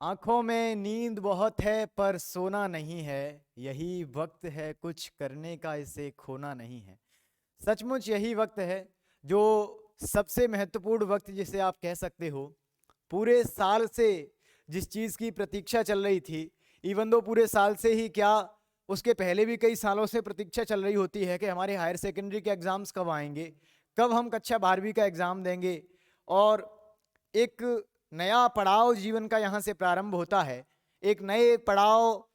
आंखों में नींद बहुत है पर सोना नहीं है। यही वक्त है कुछ करने का, इसे खोना नहीं है। सचमुच यही वक्त है जो सबसे महत्वपूर्ण वक्त जिसे आप कह सकते हो। पूरे साल से जिस चीज़ की प्रतीक्षा चल रही थी, इवन दो पूरे साल से ही क्या, उसके पहले भी कई सालों से प्रतीक्षा चल रही होती है कि हमारे हायर सेकेंडरी के एग्ज़ाम्स कब आएंगे, कब हम कक्षा 12वीं का एग्ज़ाम देंगे। और एक नया पड़ाव जीवन का यहाँ से प्रारंभ होता है। एक नए पड़ाव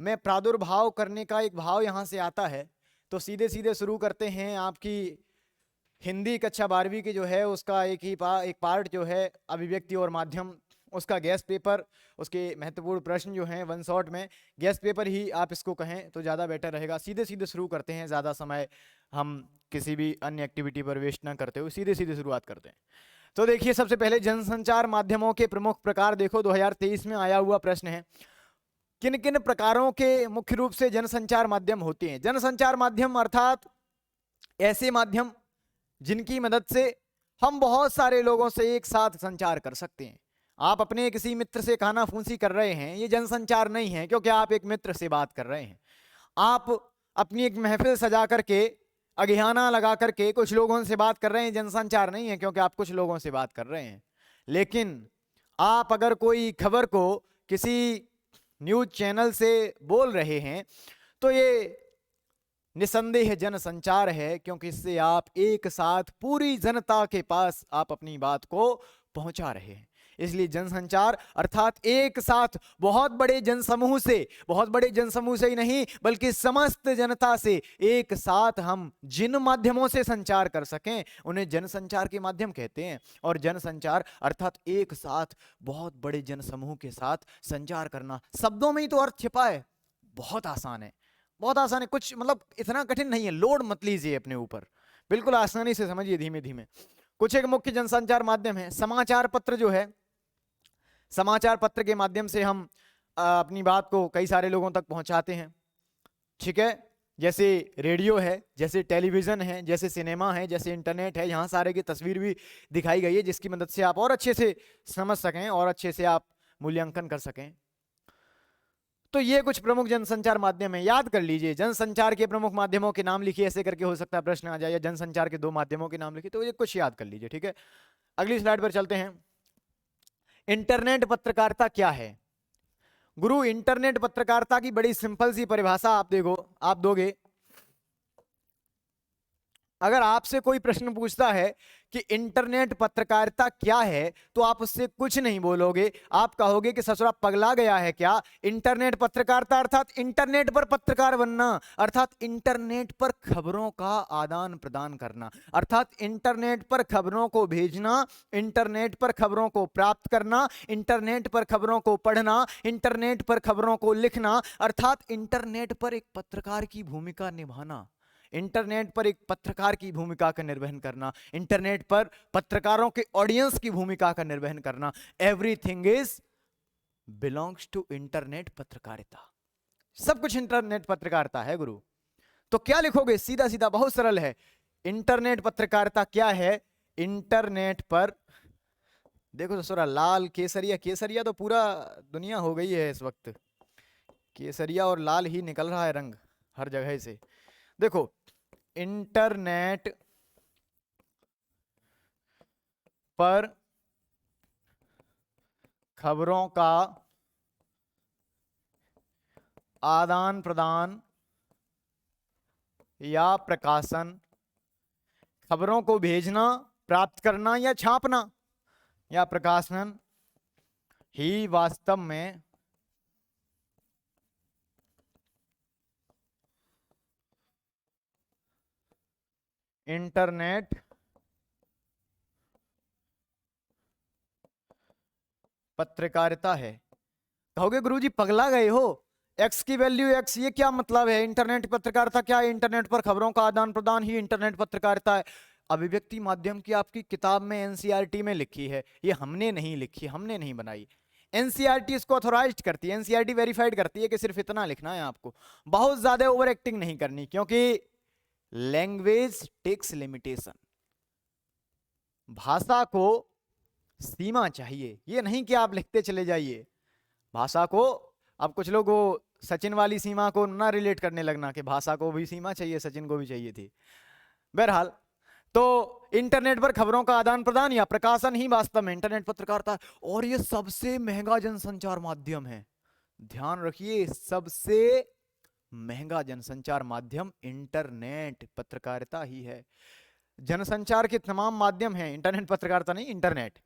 में प्रादुर्भाव करने का एक भाव यहाँ से आता है। तो सीधे सीधे शुरू करते हैं आपकी हिंदी कक्षा 12वीं की जो है उसका एक पार्ट जो है अभिव्यक्ति और माध्यम, उसका गेस्ट पेपर। उसके महत्वपूर्ण प्रश्न जो हैं वन शॉट में गेस्ट पेपर ही आप इसको कहें तो ज़्यादा बेटर रहेगा। सीधे सीधे शुरू करते हैं, ज़्यादा समय हम किसी भी अन्य एक्टिविटी पर वेस्ट ना करते हुए सीधे सीधे शुरुआत करते हैं। तो देखिए, सबसे पहले जनसंचार माध्यमों के प्रमुख प्रकार देखो, 2023 में आया हुआ प्रश्न है। किन किन प्रकारों के मुख्य रूप से जनसंचार माध्यम होते हैं? जनसंचार माध्यम अर्थात ऐसे माध्यम जिनकी मदद से हम बहुत सारे लोगों से एक साथ संचार कर सकते हैं। आप अपने किसी मित्र से खाना फूंसी कर रहे हैं, ये जनसंचार नहीं है, क्योंकि आप एक मित्र से बात कर रहे हैं। आप अपनी एक महफिल सजा करके, अगियाना लगा करके कुछ लोगों से बात कर रहे हैं, जनसंचार नहीं है, क्योंकि आप कुछ लोगों से बात कर रहे हैं। लेकिन आप अगर कोई खबर को किसी न्यूज चैनल से बोल रहे हैं तो ये निसंदेह जनसंचार है, क्योंकि इससे आप एक साथ पूरी जनता के पास आप अपनी बात को पहुंचा रहे हैं। इसलिए जनसंचार अर्थात एक साथ बहुत बड़े जनसमूह से ही नहीं बल्कि समस्त जनता से एक साथ हम जिन माध्यमों से संचार कर सकें उन्हें जनसंचार के माध्यम कहते हैं। और जनसंचार अर्थात एक साथ बहुत बड़े जनसमूह के साथ संचार करना। शब्दों में ही तो अर्थ छिपा है, बहुत आसान है, बहुत आसान है, कुछ मतलब इतना कठिन नहीं है। लोड मत लीजिए अपने ऊपर, बिल्कुल आसानी से समझिए धीमे धीमे। कुछ एक मुख्य जनसंचार माध्यम है। समाचार पत्र जो है, समाचार पत्र के माध्यम से हम अपनी बात को कई सारे लोगों तक पहुंचाते हैं। ठीक है, जैसे रेडियो है, जैसे टेलीविजन है, जैसे सिनेमा है, जैसे इंटरनेट है। यहाँ सारे की तस्वीर भी दिखाई गई है जिसकी मदद से आप और अच्छे से समझ सकें और अच्छे से आप मूल्यांकन कर सकें। तो ये कुछ प्रमुख जनसंचार माध्यम है, याद कर लीजिए। जनसंचार के प्रमुख माध्यमों के नाम लिखिए, ऐसे करके हो सकता है प्रश्न आ जाए, या जनसंचार के दो माध्यमों के नाम लिखिए, तो ये कुछ याद कर लीजिए। ठीक है, अगली स्लाइड पर चलते हैं। इंटरनेट पत्रकारिता क्या है? गुरु, इंटरनेट पत्रकारिता की बड़ी सिंपल सी परिभाषा आप देखो, आप दोगे। अगर आपसे कोई प्रश्न पूछता है कि इंटरनेट पत्रकारिता क्या है, तो आप उससे कुछ नहीं बोलोगे, आप कहोगे कि ससुरा पगला गया है क्या? इंटरनेट पत्रकारिता अर्थात इंटरनेट पर पत्रकार बनना, अर्थात इंटरनेट पर खबरों का आदान प्रदान करना, अर्थात इंटरनेट पर खबरों को भेजना, इंटरनेट पर खबरों को प्राप्त करना, इंटरनेट पर खबरों को पढ़ना, इंटरनेट पर खबरों को लिखना, अर्थात इंटरनेट पर एक पत्रकार की भूमिका निभाना, इंटरनेट पर एक पत्रकार की भूमिका का निर्वहन करना, इंटरनेट पर पत्रकारों के ऑडियंस की भूमिका का निर्वहन करना। Everything is belongs to internet पत्रकारिता। सब कुछ इंटरनेट पत्रकारिता है गुरु। तो क्या लिखोगे? सीधा सीधा, बहुत सरल है। इंटरनेट पत्रकारिता क्या है? इंटरनेट पर देखो ससुरा, लाल केसरिया, केसरिया तो पूरा दुनिया हो गई है इस वक्त, केसरिया और लाल ही निकल रहा है रंग हर जगह से। देखो, इंटरनेट पर खबरों का आदान प्रदान या प्रकाशन, खबरों को भेजना, प्राप्त करना या छापना या प्रकाशन ही वास्तव में इंटरनेट पत्रकारिता है। कहोगे गुरुजी पगला गए हो, एक्स की वैल्यू एक्स, ये क्या मतलब है? इंटरनेट पत्रकारिता क्या है? इंटरनेट पर खबरों का आदान प्रदान ही इंटरनेट पत्रकारिता है। अभिव्यक्ति माध्यम की आपकी किताब में एनसीईआरटी में लिखी है, ये हमने नहीं लिखी, हमने नहीं बनाई। एनसीईआरटी इसको ऑथोराइज्ड करती है, एनसीईआरटी वेरीफाइड करती है कि सिर्फ इतना लिखना है आपको, बहुत ज्यादा ओवर एक्टिंग नहीं करनी, क्योंकि लैंग्वेज टेक्स लिमिटेशन, भाषा को सीमा चाहिए। ये नहीं कि आप लिखते चले जाइए, भाषा को, अब कुछ लोग वो सचिन वाली सीमा को ना रिलेट करने लगना कि भाषा को भी सीमा चाहिए, सचिन को भी चाहिए थी। बहरहाल, तो इंटरनेट पर खबरों का आदान प्रदान या प्रकाशन ही वास्तव में इंटरनेट पत्रकारिता, और ये सबसे महंगा जनसंचार माध्यम है। ध्यान रखिए, सबसे महंगा जनसंचार माध्यम इंटरनेट पत्रकारिता ही है। जनसंचार के तमाम माध्यम हैं, इंटरनेट पत्रकारिता नहीं, इंटरनेट।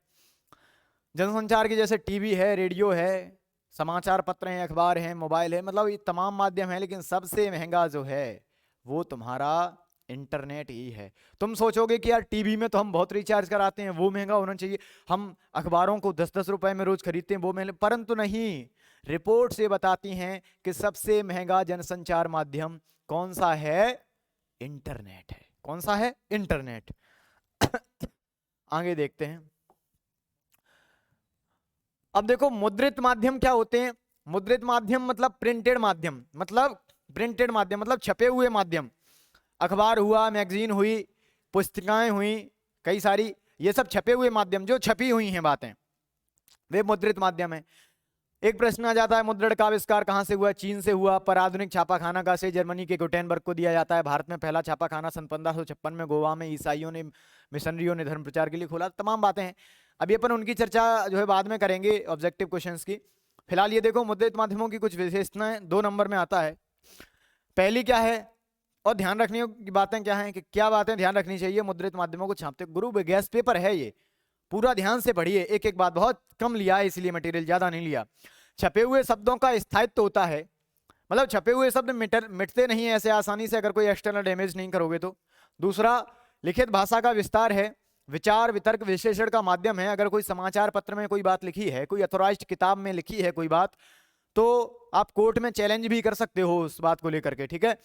जनसंचार के जैसे टीवी है, रेडियो है, समाचार पत्र हैं, अखबार हैं, मोबाइल है, मतलब ये तमाम माध्यम है, लेकिन सबसे महंगा जो है वो तुम्हारा इंटरनेट ही है। तुम सोचोगे कि यार टीवी में तो हम बहुत रिचार्ज कराते हैं, वो महंगा होना चाहिए, हम अखबारों को 10-10 रुपए में रोज खरीदते हैं, वो महंगे, परंतु नहीं, रिपोर्ट से बताती हैं कि सबसे महंगा जनसंचार माध्यम कौन सा है? इंटरनेट है। कौन सा है? इंटरनेट। आगे देखते हैं। अब देखो, मुद्रित माध्यम क्या होते हैं? मुद्रित माध्यम मतलब प्रिंटेड माध्यम, मतलब प्रिंटेड माध्यम मतलब छपे हुए माध्यम। अखबार हुआ, मैगजीन हुई, पुस्तिकाएं हुई, कई सारी, ये सब छपे हुए माध्यम, जो छपी हुई हैं बातें, वे मुद्रित माध्यम है। एक प्रश्न आ जाता है, मुद्रण का आविष्कार कहां से हुआ? चीन से हुआ। पर आधुनिक छापाखाना का श्रेय जर्मनी के गुटेनबर्ग को दिया जाता है। भारत में पहला छापाखाना सन 1556 में गोवा में ईसाइयों ने, मिशनरियों ने धर्म प्रचार के लिए खोला। तमाम बातें हैं, अभी अपन उनकी चर्चा जो है बाद में करेंगे ऑब्जेक्टिव क्वेश्चंस की। फिलहाल ये देखो, मुद्रित माध्यमों की कुछ विशेषताएं 2 नंबर में आता है। पहली क्या है, और ध्यान रखने की बातें क्या हैं, कि क्या बातें ध्यान रखनी चाहिए मुद्रित माध्यमों को छापते? गुरु गैस पेपर है ये, पूरा ध्यान से पढ़िए, एक एक बात, बहुत कम लिया है इसलिए मटेरियल, ज्यादा नहीं लिया। छपे हुए शब्दों का स्थायित्व होता है, मतलब छपे हुए शब्द मिटते नहीं है ऐसे आसानी से, अगर कोई एक्सटर्नल डैमेज नहीं करोगे तो। दूसरा, लिखित भाषा का विस्तार है, विचार वितर्क विश्लेषण का माध्यम है। अगर कोई समाचार पत्र में कोई बात लिखी है, कोई अथॉराइज्ड किताब में लिखी है कोई बात, तो आप कोर्ट में चैलेंज भी कर सकते हो उस बात को लेकर के, ठीक है।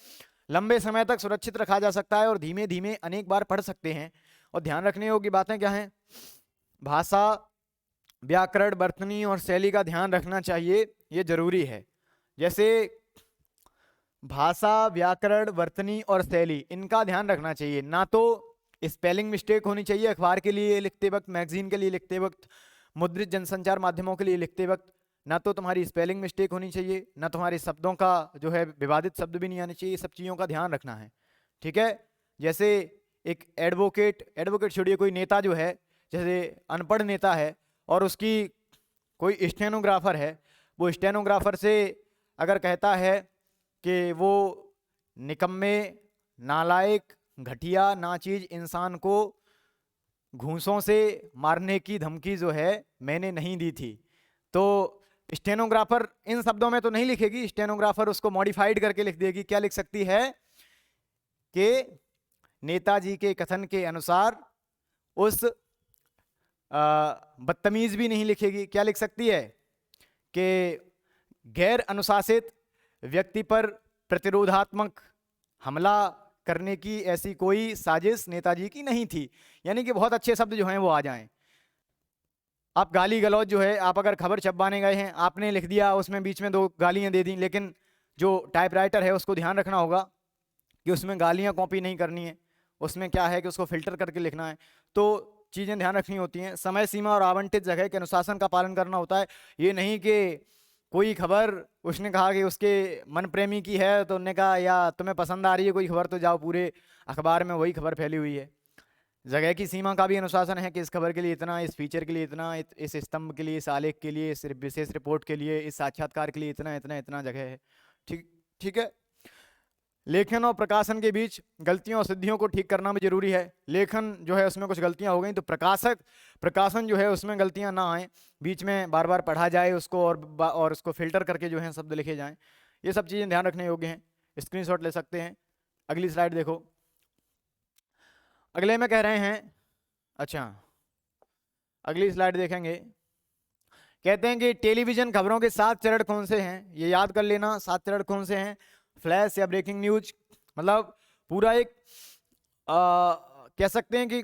लंबे समय तक सुरक्षित रखा जा सकता है और धीमे धीमे अनेक बार पढ़ सकते हैं। और ध्यान रखने योग्य बातें क्या हैं? भाषा, व्याकरण, वर्तनी और शैली का ध्यान रखना चाहिए, ये जरूरी है। जैसे भाषा, व्याकरण, वर्तनी और शैली, इनका ध्यान रखना चाहिए। ना तो स्पेलिंग मिस्टेक होनी चाहिए अखबार के लिए लिखते वक्त, मैगजीन के लिए लिखते वक्त, मुद्रित जनसंचार माध्यमों के लिए लिखते वक्त, ना तो तुम्हारी स्पेलिंग मिस्टेक होनी चाहिए, ना तुम्हारे शब्दों का जो है विवादित शब्द भी नहीं आने चाहिए। सब चीज़ों का ध्यान रखना है, ठीक है। जैसे एक एडवोकेट छोड़िए, कोई नेता जो है, जैसे अनपढ़ नेता है और उसकी कोई स्टेनोग्राफर है, वो स्टेनोग्राफर से अगर कहता है कि वो निकम्मे, नालायक, घटिया, नाचीज इंसान को घूंसों से मारने की धमकी जो है मैंने नहीं दी थी, तो स्टेनोग्राफर इन शब्दों में तो नहीं लिखेगी, स्टेनोग्राफर उसको मॉडिफाइड करके लिख देगी। क्या लिख सकती है? कि नेताजी के कथन के अनुसार उस बदतमीज भी नहीं लिखेगी। क्या लिख सकती है? कि गैर अनुशासित व्यक्ति पर प्रतिरोधात्मक हमला करने की ऐसी कोई साजिश नेताजी की नहीं थी। यानी कि बहुत अच्छे शब्द जो हैं वो आ जाएं। आप गाली गलौज जो है, आप अगर खबर छपवाने गए हैं, आपने लिख दिया, उसमें बीच में 2 गालियां दे दी, लेकिन जो टाइपराइटर है उसको ध्यान रखना होगा कि उसमें गालियां कॉपी नहीं करनी है, उसमें क्या है कि उसको फिल्टर करके लिखना है। तो चीज़ें ध्यान रखनी होती हैं। समय सीमा और आवंटित जगह के अनुशासन का पालन करना होता है। ये नहीं कि कोई खबर उसने कहा कि उसके मन प्रेमी की है, तो उन्होंने कहा या तुम्हें पसंद आ रही है कोई खबर तो जाओ पूरे अखबार में वही खबर फैली हुई है। जगह की सीमा का भी अनुशासन है कि इस खबर के लिए इतना, इस फीचर के लिए इतना, इस स्तंभ के लिए, इस आलेख के लिए, इस विशेष रिपोर्ट के लिए, इस साक्षात्कार के लिए इतना इतना इतना जगह है, ठीक ठीक है। लेखन और प्रकाशन के बीच गलतियों और सिद्धियों को ठीक करना भी जरूरी है। लेखन जो है उसमें कुछ गलतियां हो गई तो प्रकाशन जो है उसमें गलतियां ना आए, बीच में बार बार पढ़ा जाए उसको और उसको फिल्टर करके जो है शब्द लिखे जाएं। ये सब चीज़ें ध्यान रखने योग्य हैं, स्क्रीनशॉट ले सकते हैं। अगली स्लाइड देखो। अगले में कह रहे हैं, अच्छा अगली स्लाइड देखेंगे, कहते हैं कि टेलीविजन खबरों के 7 चरण कौन से हैं, ये याद कर लेना। 7 चरण कौन से हैं? फ्लैश या ब्रेकिंग न्यूज, मतलब पूरा एक कह सकते हैं कि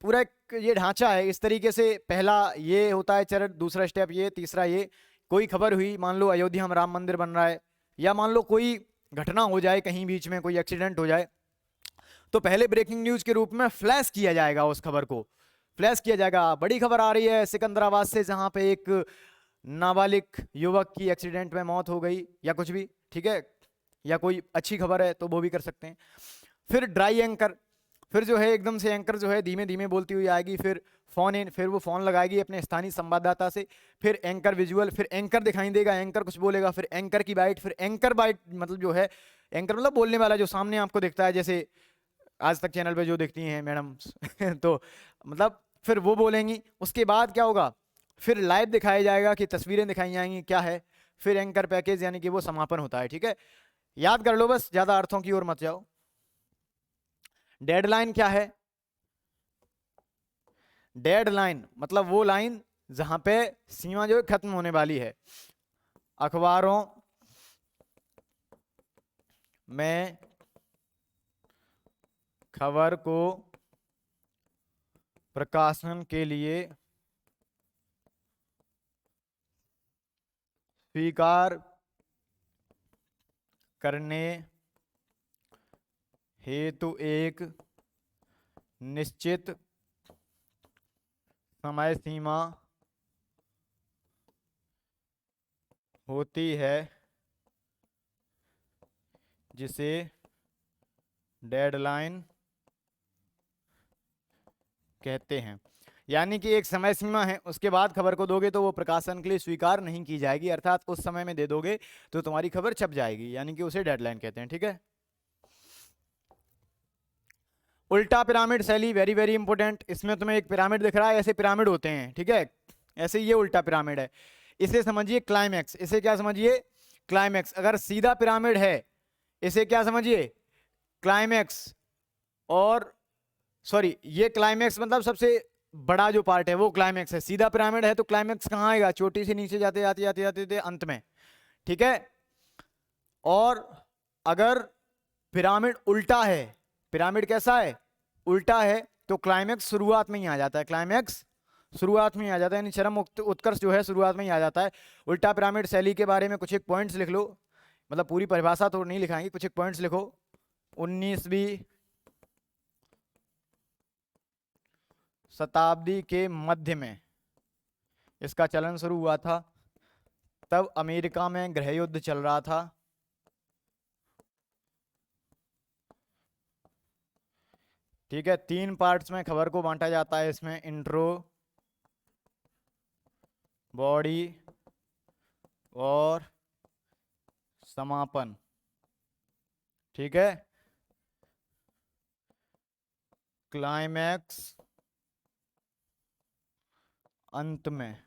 पूरा एक ये ढांचा है इस तरीके से। पहला ये होता है चरण, दूसरा स्टेप ये, तीसरा ये। कोई खबर हुई, मान लो अयोध्या में राम मंदिर बन रहा है, या मान लो कोई घटना हो जाए, कहीं बीच में कोई एक्सीडेंट हो जाए, तो पहले ब्रेकिंग न्यूज के रूप में फ्लैश किया जाएगा, उस खबर को फ्लैश किया जाएगा। बड़ी खबर आ रही है सिकंदराबाद से, जहां पे एक नाबालिग युवक की एक्सीडेंट में मौत हो गई या कुछ भी, ठीक है, या कोई अच्छी खबर है तो वो भी कर सकते हैं। फिर ड्राई एंकर, फिर जो है एकदम से एंकर जो है धीमे धीमे बोलती हुई आएगी, फिर फोन इन, फिर वो फोन लगाएगी अपने स्थानीय संवाददाता से, फिर एंकर विजुअल, फिर एंकर दिखाई देगा, एंकर कुछ बोलेगा, फिर एंकर की बाइट, फिर एंकर बाइट मतलब जो है एंकर मतलब बोलने वाला जो सामने आपको दिखता है, जैसे आज तक चैनल पे जो दिखती हैं मैडम तो मतलब फिर वो बोलेंगी। उसके बाद क्या होगा, फिर लाइव दिखाया जाएगा कि तस्वीरें दिखाई जाएंगी क्या है, फिर एंकर पैकेज यानी कि वो समापन होता है, ठीक है। याद कर लो बस, ज्यादा अर्थों की ओर मत जाओ। डेडलाइन क्या है? डेडलाइन मतलब वो लाइन जहां पे सीमा जो है खत्म होने वाली है। अखबारों में खबर को प्रकाशन के लिए स्वीकार करने हेतु एक निश्चित समय सीमा होती है जिसे डेडलाइन कहते हैं। यानी कि एक समय सीमा है, उसके बाद खबर को दोगे तो वो प्रकाशन के लिए स्वीकार नहीं की जाएगी, अर्थात उस समय में दे दोगे तो तुम्हारी खबर छप जाएगी, यानी कि उसे डेडलाइन कहते हैं, ठीक है। उल्टा पिरामिड शैली वेरी वेरी इंपॉर्टेंट। इसमें तुम्हें एक पिरामिड दिख रहा है, ऐसे पिरामिड होते हैं, ठीक है, ऐसे ये उल्टा पिरामिड है। इसे समझिए क्लाइमैक्स, इसे क्या समझिए? क्लाइमैक्स। अगर सीधा पिरामिड है इसे क्या समझिए? क्लाइमैक्स। और सॉरी, ये क्लाइमैक्स मतलब सबसे बड़ा जो पार्ट है वो क्लाइमैक्स है। सीधा पिरामिड है तो क्लाइमैक्स कहाँ आएगा? चोटी से नीचे जाते जाते जाते जाते जाते अंत में, ठीक है। और अगर पिरामिड उल्टा है, पिरामिड कैसा है? उल्टा है, तो क्लाइमैक्स शुरुआत में ही आ जाता है, क्लाइमैक्स शुरुआत में ही आ जाता है, यानी चरम उत्कर्ष जो है शुरुआत में ही आ जाता है। उल्टा पिरामिड शैली के बारे में कुछ एक पॉइंट्स लिख लो, मतलब पूरी परिभाषा तो नहीं लिखाएंगे, कुछ एक पॉइंट्स लिखो। 19वीं शताब्दी के मध्य में इसका चलन शुरू हुआ था, तब अमेरिका में गृह युद्ध चल रहा था। ठीक है, 3 पार्ट्स में खबर को बांटा जाता है इसमें, इंट्रो, बॉडी और समापन, ठीक है। क्लाइमैक्स अंत में।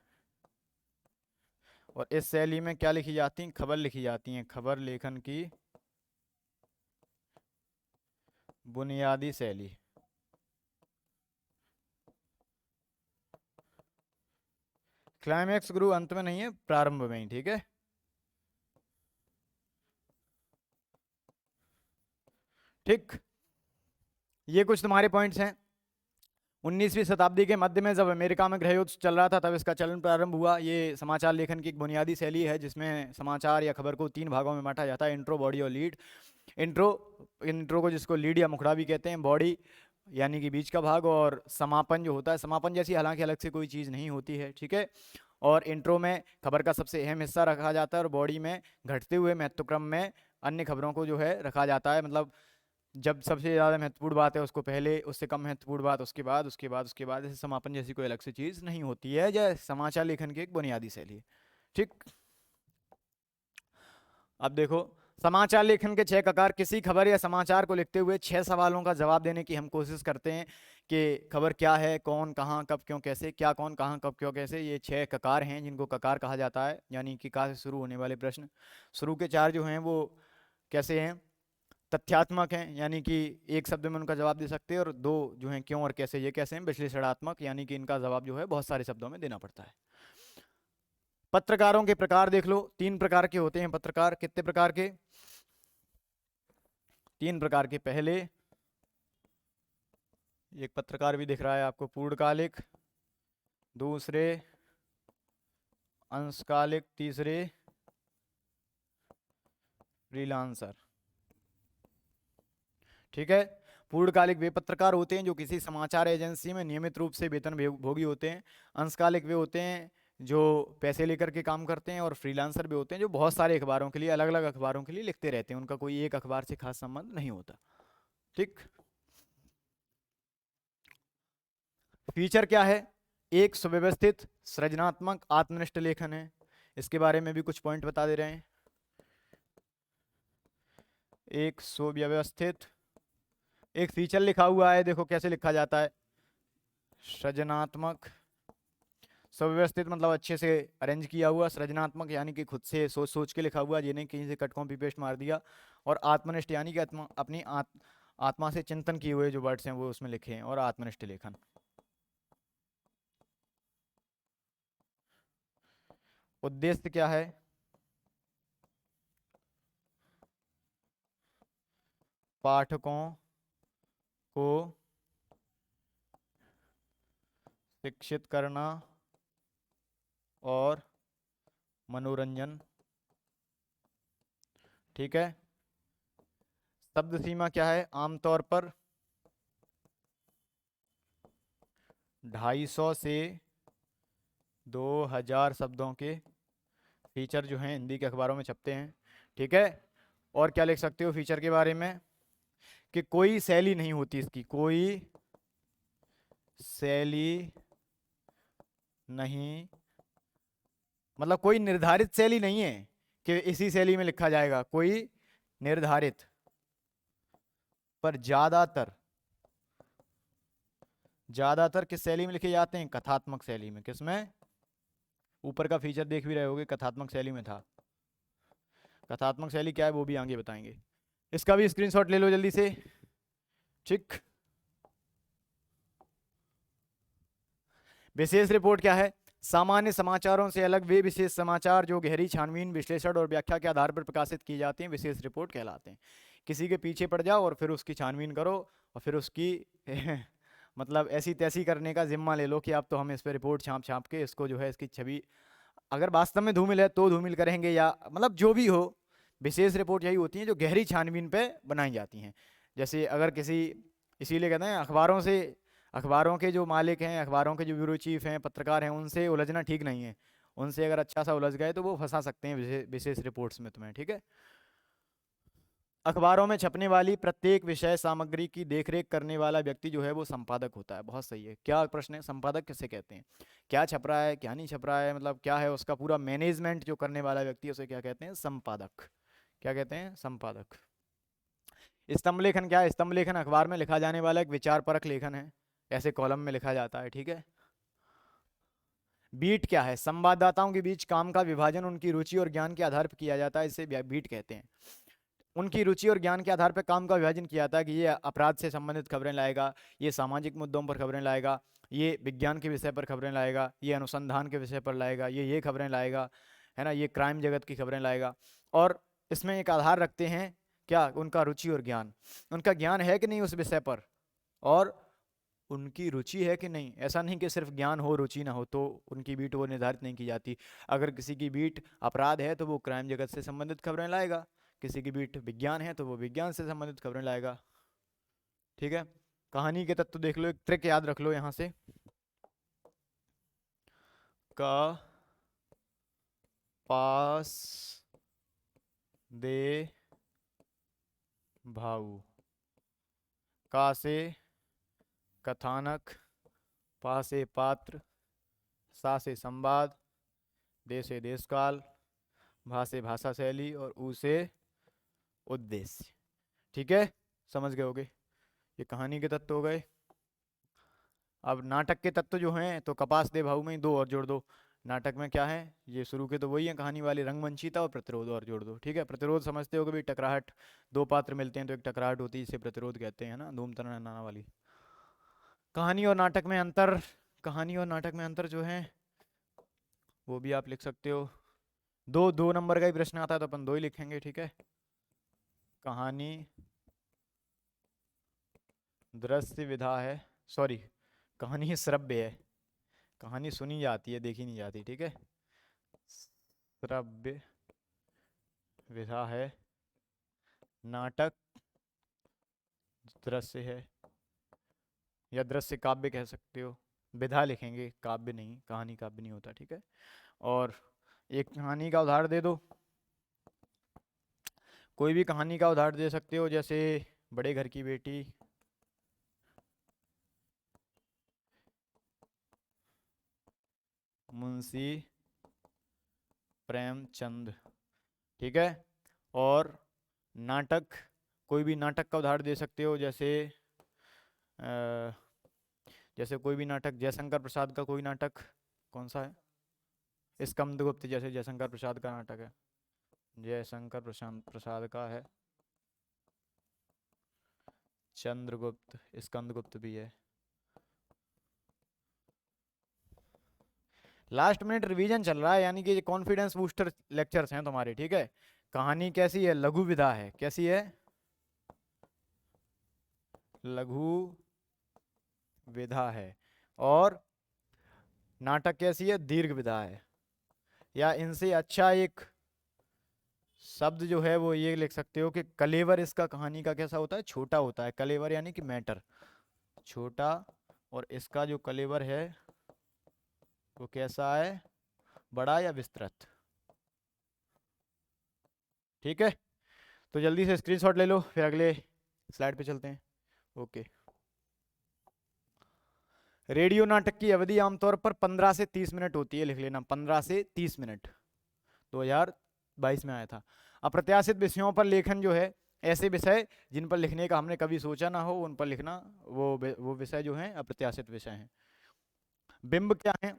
और इस शैली में क्या लिखी जाती हैं? खबर लिखी जाती हैं, खबर लेखन की बुनियादी शैली। क्लाइमैक्स गुरु अंत में नहीं है, प्रारंभ में ही, ठीक है। ठीक, ये कुछ तुम्हारे पॉइंट्स हैं। 19वीं शताब्दी के मध्य में जब अमेरिका में गृह युद्ध चल रहा था तब इसका चलन प्रारंभ हुआ। ये समाचार लेखन की एक बुनियादी शैली है जिसमें समाचार या खबर को 3 भागों में बांटा जाता है, इंट्रो, बॉडी और लीड। इंट्रो को जिसको लीड या मुखड़ा भी कहते हैं, बॉडी यानी कि बीच का भाग, और समापन जो होता है, समापन जैसी हालांकि अलग से कोई चीज़ नहीं होती है, ठीक है। और इंट्रो में खबर का सबसे अहम हिस्सा रखा जाता है और बॉडी में घटते हुए महत्वक्रम में अन्य खबरों को जो है रखा जाता है। मतलब जब सबसे ज़्यादा महत्वपूर्ण बात है उसको पहले, उससे कम महत्वपूर्ण बात उसके बाद, उसके बाद उसके बाद, ऐसे समापन जैसी कोई अलग से चीज़ नहीं होती है, जैसे समाचार लेखन की एक बुनियादी शैली है, ठीक। अब देखो, समाचार लेखन के 6 ककार। किसी खबर या समाचार को लिखते हुए 6 सवालों का जवाब देने की हम कोशिश करते हैं कि खबर क्या है, कौन, कहाँ, कब, क्यों, कैसे। क्या, कौन, कहाँ, कब, क्यों, कैसे, ये 6 ककार हैं जिनको ककार कहा जाता है, यानी कि का से शुरू होने वाले प्रश्न। शुरू के 4 जो हैं वो कैसे हैं? तथ्यात्मक हैं, यानी कि एक शब्द में उनका जवाब दे सकते हैं, और 2 जो हैं क्यों और कैसे, ये कैसे हैं? विश्लेषणात्मक, यानी कि इनका जवाब जो है बहुत सारे शब्दों में देना पड़ता है। पत्रकारों के प्रकार देख लो, 3 प्रकार के होते हैं पत्रकार। कितने प्रकार के? 3 प्रकार के। पहले, एक पत्रकार भी दिख रहा है आपको, पूर्णकालिक। दूसरे अंशकालिक। तीसरे फ्रीलांसर, ठीक है। पूर्णकालिक वे पत्रकार होते हैं जो किसी समाचार एजेंसी में नियमित रूप से वेतन भोगी होते हैं। अंशकालिक वे होते हैं जो पैसे लेकर के काम करते हैं, और फ्रीलांसर भी होते हैं जो बहुत सारे अखबारों के लिए, अलग अलग अखबारों के लिए लिखते रहते हैं, उनका कोई एक अखबार से खास संबंध नहीं होता। ठीक। फीचर क्या है? एक सुव्यवस्थित, सृजनात्मक, आत्मनिष्ठ लेखन है। इसके बारे में भी कुछ पॉइंट बता दे रहे हैं। एक सुव्यवस्थित, एक फीचर लिखा हुआ है, देखो कैसे लिखा जाता है। सृजनात्मक, सुव्यवस्थित मतलब अच्छे से अरेंज किया हुआ, सृजनात्मक यानी कि खुद से सोच सोच के लिखा हुआ, ये नहीं कहीं से कट कॉपी पेस्ट मार दिया, और आत्मनिष्ठ यानी कि अपनी आत्मा से चिंतन किए हुए जो वर्ड्स हैं वो उसमें लिखे हैं, और आत्मनिष्ठ लेखन। उद्देश्य क्या है? पाठकों को शिक्षित करना और मनोरंजन। ठीक है। शब्द सीमा क्या है? आमतौर पर 250 से 2000 शब्दों के फीचर जो हैं हिंदी के अखबारों में छपते हैं। ठीक है। और क्या लिख सकते हो फीचर के बारे में? कि कोई शैली नहीं होती इसकी, कोई शैली नहीं, मतलब कोई निर्धारित शैली नहीं है कि इसी शैली में लिखा जाएगा, कोई निर्धारित, पर ज्यादातर, ज्यादातर किस शैली में लिखे जाते हैं? कथात्मक शैली में। किसमें? ऊपर का फीचर देख भी रहे होगे, कथात्मक शैली में था। कथात्मक शैली क्या है वो भी आगे बताएंगे। इसका भी स्क्रीनशॉट ले लो जल्दी से। ठीक। विशेष रिपोर्ट क्या है? सामान्य समाचारों से अलग वे विशेष समाचार जो गहरी छानबीन, विश्लेषण और व्याख्या के आधार पर प्रकाशित किए जाते हैं, विशेष रिपोर्ट कहलाते हैं। किसी के पीछे पड़ जाओ और फिर उसकी छानबीन करो, और फिर उसकी मतलब ऐसी तैसी करने का जिम्मा ले लो कि अब तो हम इस पर रिपोर्ट छाप छाप के इसको जो है इसकी छवि, अगर वास्तव में धूमिल है तो धूमिल करेंगे, या मतलब जो भी हो, विशेष रिपोर्ट यही होती है जो गहरी छानबीन पे बनाई जाती हैं। जैसे अगर किसी, इसीलिए कहते हैं अखबारों से, अखबारों के जो मालिक हैं, अखबारों के जो ब्यूरो चीफ हैं, पत्रकार हैं, उनसे उलझना ठीक नहीं है। उनसे अगर अच्छा सा उलझ गए तो वो फंसा सकते हैं विशेष रिपोर्ट्स में तुम्हें। ठीक है। अखबारों में छपने वाली प्रत्येक विषय सामग्री की देखरेख करने वाला व्यक्ति जो है वो संपादक होता है। बहुत सही है। क्या प्रश्न है? संपादक किसे कहते हैं? क्या छप रहा है, क्या नहीं छप रहा है, मतलब क्या है उसका पूरा मैनेजमेंट जो करने वाला व्यक्ति है, उसे क्या कहते हैं? संपादक। क्या कहते हैं? संपादक। स्तंभ लेखन क्या है? स्तंभ लेखन अखबार में लिखा जाने वाला एक विचार परक लेखन है, ऐसे कॉलम में लिखा जाता है। ठीक है। बीट क्या है? संवाददाताओं के बीच काम का विभाजन उनकी रुचि और ज्ञान के आधार पर किया जाता है, इसे बीट कहते हैं। उनकी रुचि और ज्ञान के आधार पर काम का विभाजन किया जाता है कि ये अपराध से संबंधित खबरें लाएगा, ये सामाजिक मुद्दों पर खबरें लाएगा, ये विज्ञान के विषय पर खबरें लाएगा, ये अनुसंधान के विषय पर लाएगा, ये खबरें लाएगा, है ना, ये क्राइम जगत की खबरें लाएगा। और इसमें एक आधार रखते हैं क्या? उनका रुचि और ज्ञान। उनका ज्ञान है कि नहीं उस विषय पर, और उनकी रुचि है कि नहीं। ऐसा नहीं कि सिर्फ ज्ञान हो रुचि ना हो तो उनकी बीट वो निर्धारित नहीं की जाती। अगर किसी की बीट अपराध है तो वो क्राइम जगत से संबंधित खबरें लाएगा, किसी की बीट विज्ञान है तो वो विज्ञान से संबंधित खबरें लाएगा। ठीक है। कहानी के तत्व देख लो, एक ट्रिक याद रख लो यहां से। का पास दे भाऊ। का से कथानक, पा से पात्र, सा से संवाद, दे से देशकाल, भा से भाषा शैली, और ऊ से उद्देश्य। ठीक है। समझ गए होगे। ये कहानी के तत्व हो गए। अब नाटक के तत्व जो हैं तो कपास दे भाऊ में ही दो और जोड़ दो। नाटक में क्या है? ये शुरू के तो वही है कहानी वाली, रंगमंचिता और प्रतिरोध, और जोड़ दो। ठीक है। प्रतिरोध समझते हो कि भाई टकराहट, दो पात्र मिलते हैं तो एक टकराहट होती है, इसे प्रतिरोध कहते हैं ना, धूम तना नाना वाली। कहानी और नाटक में अंतर, कहानी और नाटक में अंतर जो है वो भी आप लिख सकते हो। दो दो नंबर का ही प्रश्न आता है तो अपन दो ही लिखेंगे। ठीक है। कहानी दृश्य विधा है, सॉरी, कहानी श्रव्य है, कहानी सुनी जाती है देखी नहीं जाती। ठीक है। श्रव्य विधा है, नाटक दृश्य है, या दृश्य काव्य कह सकते हो। विधा लिखेंगे, काव्य नहीं, कहानी काव्य नहीं होता, ठीक है। और एक कहानी का उदाहरण दे दो, कोई भी कहानी का उदाहरण दे सकते हो, जैसे बड़े घर की बेटी, मुंशी प्रेमचंद, ठीक है। और नाटक, कोई भी नाटक का उदाहरण दे सकते हो, जैसे अ, जैसे कोई भी नाटक, जयशंकर प्रसाद का कोई नाटक, कौन सा है, स्कंदगुप्त, जैसे जयशंकर प्रसाद का नाटक है, जयशंकर प्रशांत प्रसाद का है चंद्रगुप्त, स्कंदगुप्त भी है। लास्ट मिनट रिवीजन चल रहा है, यानी कि कॉन्फिडेंस बूस्टर लेक्चर्स हैं तुम्हारे, ठीक है। कहानी कैसी है, लघु विधा है, कैसी है, लघु विधा है। और नाटक कैसी है, दीर्घ विधा है। या इनसे अच्छा एक शब्द जो है वो ये लिख सकते हो कि कलेवर इसका कहानी का कैसा होता है, छोटा होता है, कलेवर यानी कि मैटर, छोटा। और इसका जो कलेवर है वो कैसा है, बड़ा या विस्तृत, ठीक है। तो जल्दी से स्क्रीनशॉट ले लो, फिर अगले स्लाइड पे चलते हैं। ओके। रेडियो नाटक की अवधि आमतौर पर 15 से 30 मिनट होती है, लिख लेना 15 से 30 मिनट, 2022 में आया था। अप्रत्याशित विषयों पर लेखन जो है, ऐसे विषय जिन पर लिखने का हमने कभी सोचा ना हो उन पर लिखना, वो विषय जो हैं अप्रत्याशित विषय हैं। बिंब क्या है,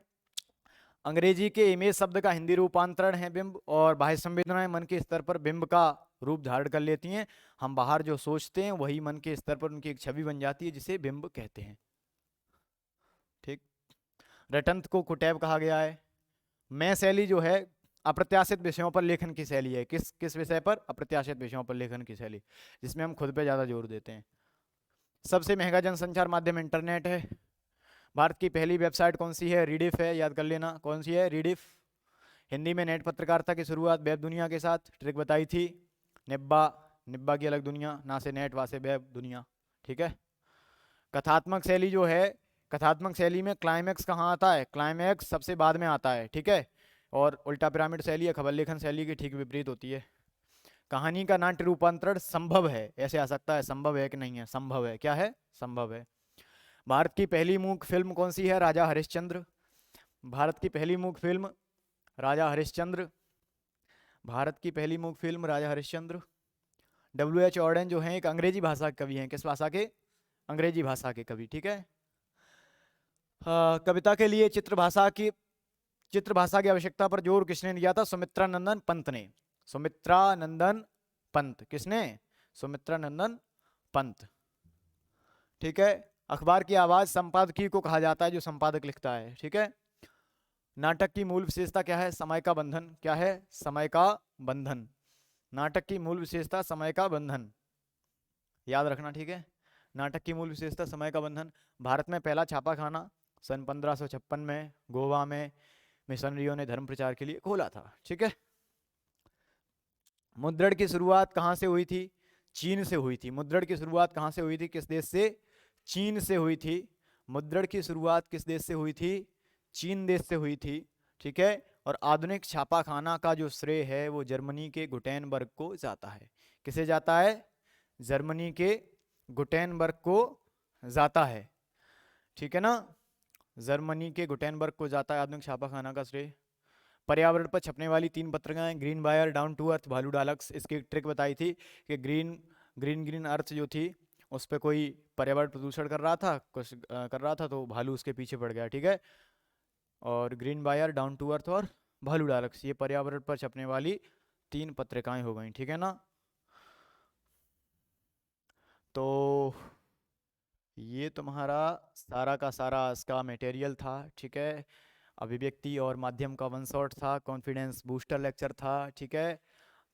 अंग्रेजी के इमेज शब्द का हिंदी रूपांतरण है बिंब, और बाह्य संवेदनाएं मन के स्तर पर बिंब का रूप धारण कर लेती हैं। हम बाहर जो सोचते हैं वही मन के स्तर पर उनकी एक छवि बन जाती है, जिसे बिंब कहते हैं, ठीक। रटंत को कुटैब कहा गया है। मैं शैली जो है अप्रत्याशित विषयों पर लेखन की शैली है, किस किस विषय पर, अप्रत्याशित विषयों पर लेखन की शैली, जिसमें हम खुद पे ज्यादा जोर देते हैं। सबसे महंगा जनसंचार माध्यम इंटरनेट है। भारत की पहली वेबसाइट कौन सी है, रीडिफ है, याद कर लेना कौन सी है, रीडिफ। हिंदी में नेट पत्रकारिता की शुरुआत वेब दुनिया के साथ, ट्रिक बताई थी, निब्बा, निब्बा की अलग दुनिया, ना से नेट वा से वेब दुनिया, ठीक है। कथात्मक शैली जो है, कथात्मक शैली में क्लाइमैक्स कहाँ आता है, क्लाइमैक्स सबसे बाद में आता है, ठीक है। और उल्टा पिरामिड शैली या खबर लेखन शैली की ठीक विपरीत होती है। कहानी का नाट्य रूपांतरण संभव है, ऐसे आ सकता है, संभव है कि नहीं है, संभव है, क्या है, संभव है। भारत की पहली मूक फिल्म कौन सी है, राजा हरिश्चंद्र। भारत की पहली मूक फिल्म राजा हरिश्चंद्र, भारत की पहली मूक फिल्म राजा हरिश्चंद्र। W.H. ऑर्डन जो हैं एक अंग्रेजी भाषा के कवि हैं, किस भाषा के, अंग्रेजी भाषा के कवि, ठीक है। कविता के लिए चित्र भाषा की आवश्यकता पर जोर किसने दिया था, सुमित्रा नंदन पंत ने, सुमित्रा नंदन पंत, किसने, सुमित्रा नंदन पंत, ठीक है। अखबार की आवाज संपादकीय को कहा जाता है, जो संपादक लिखता है, ठीक है। नाटक की मूल विशेषता क्या है, समय का बंधन, क्या है, समय का बंधन। नाटक की मूल विशेषता समय का बंधन, याद रखना, ठीक है। नाटक की मूल विशेषता समय का बंधन। भारत में पहला छापाखाना सन 1556 में गोवा में मिशनरियों ने धर्म प्रचार के लिए खोला था, ठीक है। मुद्रण की शुरुआत कहाँ से हुई थी, चीन से हुई थी। मुद्रण की शुरुआत कहाँ से हुई थी, किस देश से, चीन से हुई थी। मुद्रण की शुरुआत किस देश से हुई थी, चीन देश से हुई थी, ठीक है। और आधुनिक छापाखाना का जो श्रेय है वो जर्मनी के गुटेनबर्ग को जाता है, किसे जाता है, जर्मनी के गुटेनबर्ग को जाता है, ठीक है ना, जर्मनी के गुटेनबर्ग को जाता है आधुनिक छापाखाना का श्रेय। पर्यावरण पर छपने वाली 3 पत्रिकाएं, green wire, down to earth, भालू डालक्स, इसकी एक ट्रिक बताई थी कि ग्रीन ग्रीन ग्रीन अर्थ जो थी उस पर कोई पर्यावरण प्रदूषण कर रहा था, कुछ कर रहा था, तो भालू उसके पीछे पड़ गया, ठीक है। और green wire, down to earth और भालू डालक्स, ये पर्यावरण पर छपने वाली 3 पत्रिकाएं हो गई, ठीक है ना। तो ये तुम्हारा सारा का सारा इसका मटेरियल था, ठीक है। अभिव्यक्ति और माध्यम का 1 शॉट था, कॉन्फिडेंस बूस्टर लेक्चर था, ठीक है।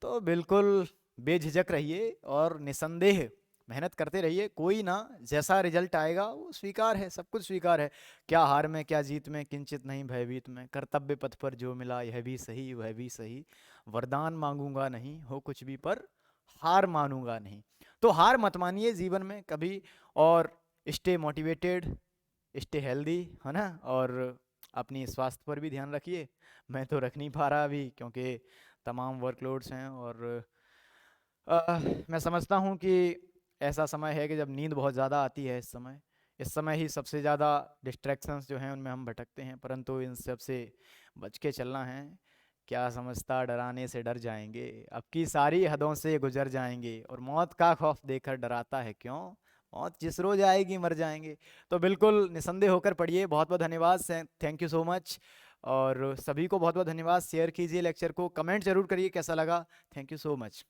तो बिल्कुल बेझिझक रहिए और निसंदेह मेहनत करते रहिए, कोई ना, जैसा रिजल्ट आएगा वो स्वीकार है, सब कुछ स्वीकार है। क्या हार में क्या जीत में, किंचित नहीं भयभीत में, कर्तव्य पथ पर जो मिला यह भी सही वह भी सही, वरदान मांगूंगा नहीं हो कुछ भी पर हार मानूंगा नहीं। तो हार मत मानिए जीवन में कभी, और स्टे मोटिवेटेड, स्टे हेल्दी, है ना, और अपनी स्वास्थ्य पर भी ध्यान रखिए। मैं तो रख नहीं पा रहा अभी क्योंकि तमाम वर्कलोड्स हैं, और मैं समझता हूँ कि ऐसा समय है कि जब नींद बहुत ज़्यादा आती है, इस समय ही सबसे ज़्यादा डिस्ट्रैक्शंस जो हैं उनमें हम भटकते हैं, परंतु इन सब से बच के चलना है। क्या समझता डराने से डर जाएंगे, अब की सारी हदों से गुजर जाएंगे, और मौत का खौफ देकर डराता है क्यों, मौत जिस रोज आएगी मर जाएंगे। तो बिल्कुल निसंदेह होकर पढ़िए। बहुत बहुत धन्यवाद, थैंक यू सो मच। और सभी को बहुत बहुत धन्यवाद। शेयर कीजिए लेक्चर को, कमेंट जरूर करिए कैसा लगा। Thank you so much.